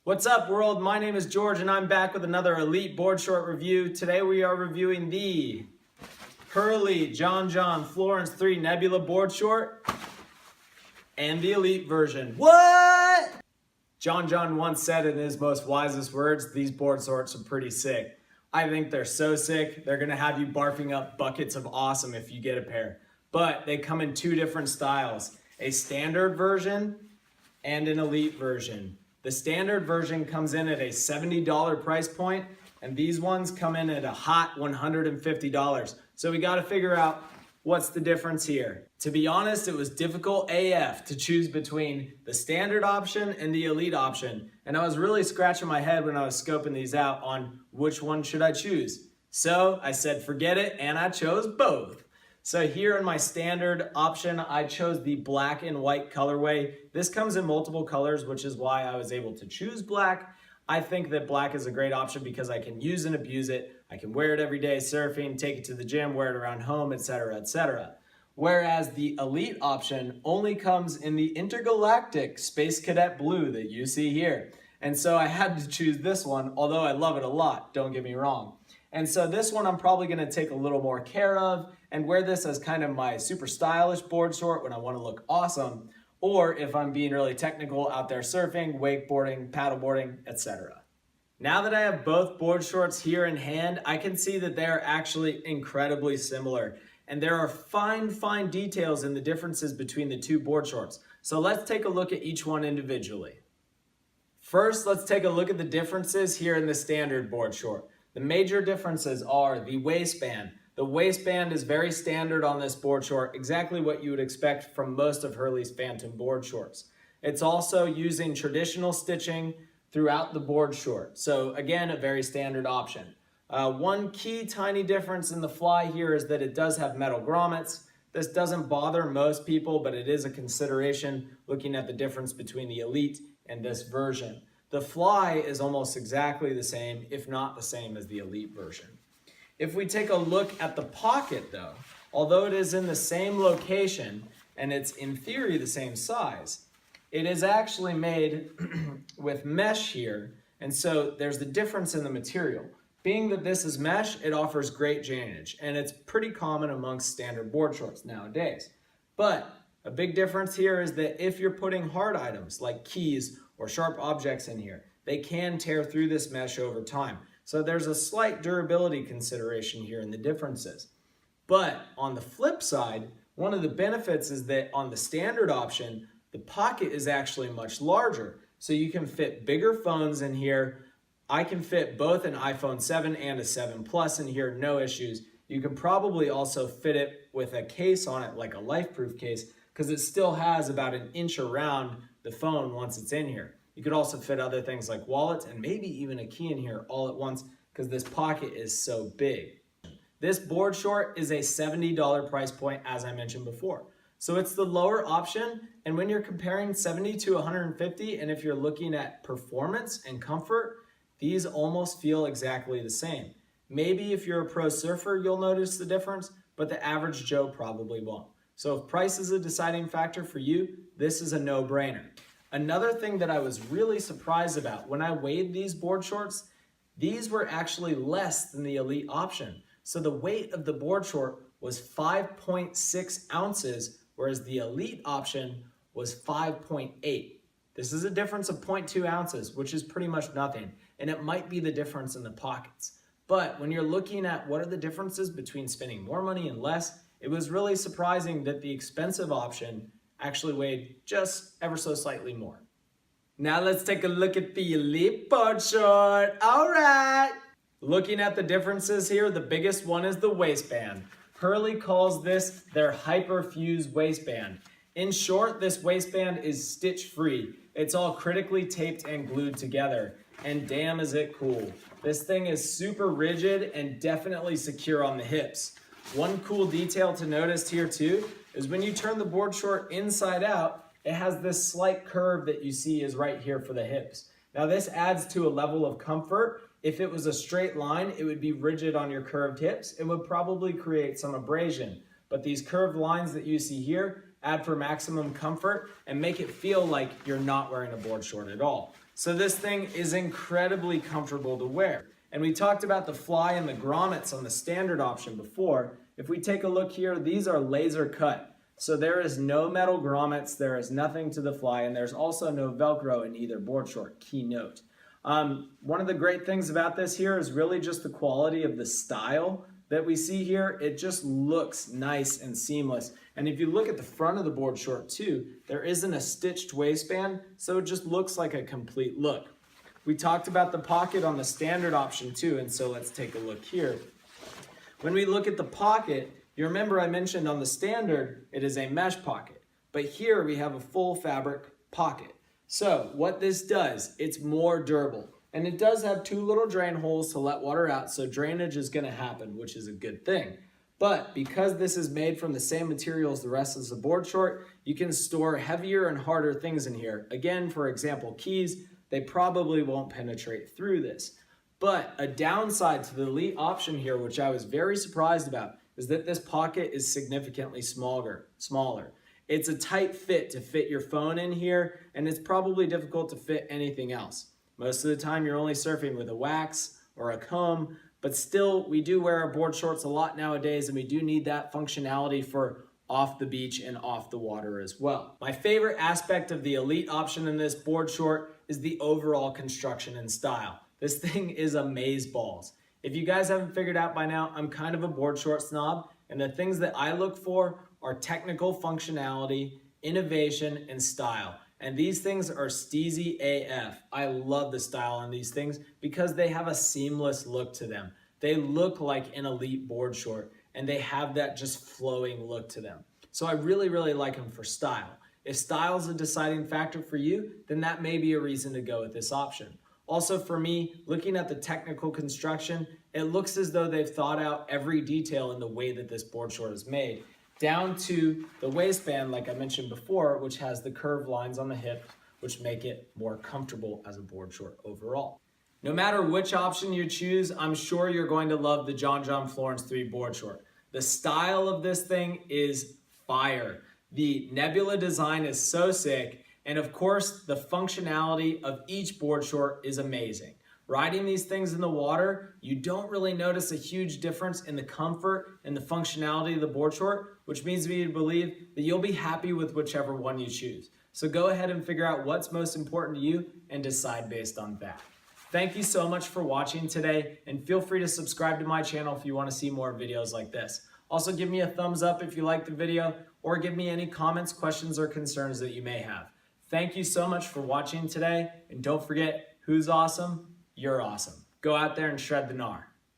What's up, world? My name is George and I'm back with another Elite board short review. Today we are reviewing the Hurley John John Florence 3 Nebula board short and the Elite version. What? John John once said in his most wisest words, these board shorts are pretty sick. I think they're so sick, they're gonna have you barfing up buckets of awesome if you get a pair. But they come in two different styles, a standard version and an Elite version. The standard version comes in at a $70 price point, and these ones come in at a hot $150. So we got to figure out what's the difference here. To be honest, it was difficult AF to choose between the standard option and the Elite option, and I was really scratching my head when I was scoping these out on which one should I choose. So I said forget it, and I chose both. So here in my standard option, I chose the black and white colorway. This comes in multiple colors, which is why I was able to choose black. I think that black is a great option because I can use and abuse it. I can wear it every day surfing, take it to the gym, wear it around home, etc., etc. Whereas the Elite option only comes in the intergalactic Space Cadet blue that you see here. And so I had to choose this one, although I love it a lot, don't get me wrong. And so this one I'm probably going to take a little more care of and wear this as kind of my super stylish board short when I want to look awesome, or if I'm being really technical out there surfing, wakeboarding, paddleboarding, etc. Now that I have both board shorts here in hand, I can see that they are actually incredibly similar. And there are fine details in the differences between the two board shorts. So let's take a look at each one individually. First, let's take a look at the differences here in the standard board short. The major differences are the waistband. The waistband is very standard on this board short, exactly what you would expect from most of Hurley's Phantom board shorts. It's also using traditional stitching throughout the board short. So again, a very standard option. One key tiny difference in the fly here is that it does have metal grommets. This doesn't bother most people, but it is a consideration looking at the difference between the Elite and this version. The fly is almost exactly the same, if not the same as the Elite version. If we take a look at the pocket though, although it is in the same location and it's in theory the same size, it is actually made with mesh here, and so there's the difference in the material. Being that this is mesh, it offers great drainage, and it's pretty common amongst standard board shorts nowadays. But a big difference here is that if you're putting hard items like keys or sharp objects in here, they can tear through this mesh over time. So there's a slight durability consideration here in the differences. But on the flip side, one of the benefits is that on the standard option, the pocket is actually much larger. So you can fit bigger phones in here. I can fit both an iPhone 7 and a 7 Plus in here, no issues. You can probably also fit it with a case on it, like a LifeProof case, because it still has about an inch around the phone once it's in here. You could also fit other things like wallets and maybe even a key in here all at once because this pocket is so big. This board short is a $70 price point, as I mentioned before. So it's the lower option, and when you're comparing 70 to 150, and if you're looking at performance and comfort, these almost feel exactly the same. Maybe if you're a pro surfer, you'll notice the difference, but the average Joe probably won't. So if price is a deciding factor for you, this is a no-brainer. Another thing that I was really surprised about, when I weighed these board shorts, these were actually less than the Elite option. So the weight of the board short was 5.6 ounces, whereas the Elite option was 5.8. This is a difference of 0.2 ounces, which is pretty much nothing. And it might be the difference in the pockets. But when you're looking at what are the differences between spending more money and less, it was really surprising that the expensive option actually weighed just ever so slightly more. Now let's take a look at the Elite board short. All right. Looking at the differences here, the biggest one is the waistband. Hurley calls this their Hyperfuse waistband. In short, this waistband is stitch free. It's all critically taped and glued together. And damn is it cool. This thing is super rigid and definitely secure on the hips. One cool detail to notice here too is when you turn the board short inside out, it has this slight curve that you see is right here for the hips. Now this adds to a level of comfort. If it was a straight line, it would be rigid on your curved hips. It would probably create some abrasion. But these curved lines that you see here add for maximum comfort and make it feel like you're not wearing a board short at all. So this thing is incredibly comfortable to wear. And we talked about the fly and the grommets on the standard option before. If we take a look here, these are laser cut. So there is no metal grommets, there is nothing to the fly, and there's also no Velcro in either board short. Key note. One of the great things about this here is really just the quality of the style that we see here. It just looks nice and seamless. And if you look at the front of the board short too, there isn't a stitched waistband, so it just looks like a complete look. We talked about the pocket on the standard option too, and so let's take a look here. When we look at the pocket, you remember I mentioned on the standard, it is a mesh pocket, but here we have a full fabric pocket. So what this does, it's more durable. And it does have 2 little drain holes to let water out, so drainage is gonna happen, which is a good thing. But because this is made from the same material as the rest of the board short, you can store heavier and harder things in here. Again, for example, keys, they probably won't penetrate through this. But a downside to the Elite option here, which I was very surprised about, is that this pocket is significantly smaller. It's a tight fit to fit your phone in here, and it's probably difficult to fit anything else. Most of the time you're only surfing with a wax or a comb, but still we do wear our board shorts a lot nowadays, and we do need that functionality for off the beach and off the water as well. My favorite aspect of the Elite option in this board short is the overall construction and style. This thing is amazeballs. If you guys haven't figured out by now, I'm kind of a board short snob, and the things that I look for are technical functionality, innovation, and style. And these things are steezy AF. I love the style on these things because they have a seamless look to them. They look like an Elite board short, and they have that just flowing look to them. So I really, really like them for style. If style is a deciding factor for you, then that may be a reason to go with this option. Also for me, looking at the technical construction, it looks as though they've thought out every detail in the way that this board short is made, down to the waistband, like I mentioned before, which has the curved lines on the hip, which make it more comfortable as a board short overall. No matter which option you choose, I'm sure you're going to love the John John Florence 3 board short. The style of this thing is fire. The Nebula design is so sick, and of course, the functionality of each board short is amazing. Riding these things in the water, you don't really notice a huge difference in the comfort and the functionality of the board short, which means me to believe that you'll be happy with whichever one you choose. So go ahead and figure out what's most important to you and decide based on that. Thank you so much for watching today, and feel free to subscribe to my channel if you want to see more videos like this. Also, give me a thumbs up if you liked the video, or give me any comments, questions, or concerns that you may have. Thank you so much for watching today, and don't forget, who's awesome? You're awesome. Go out there and shred the gnar.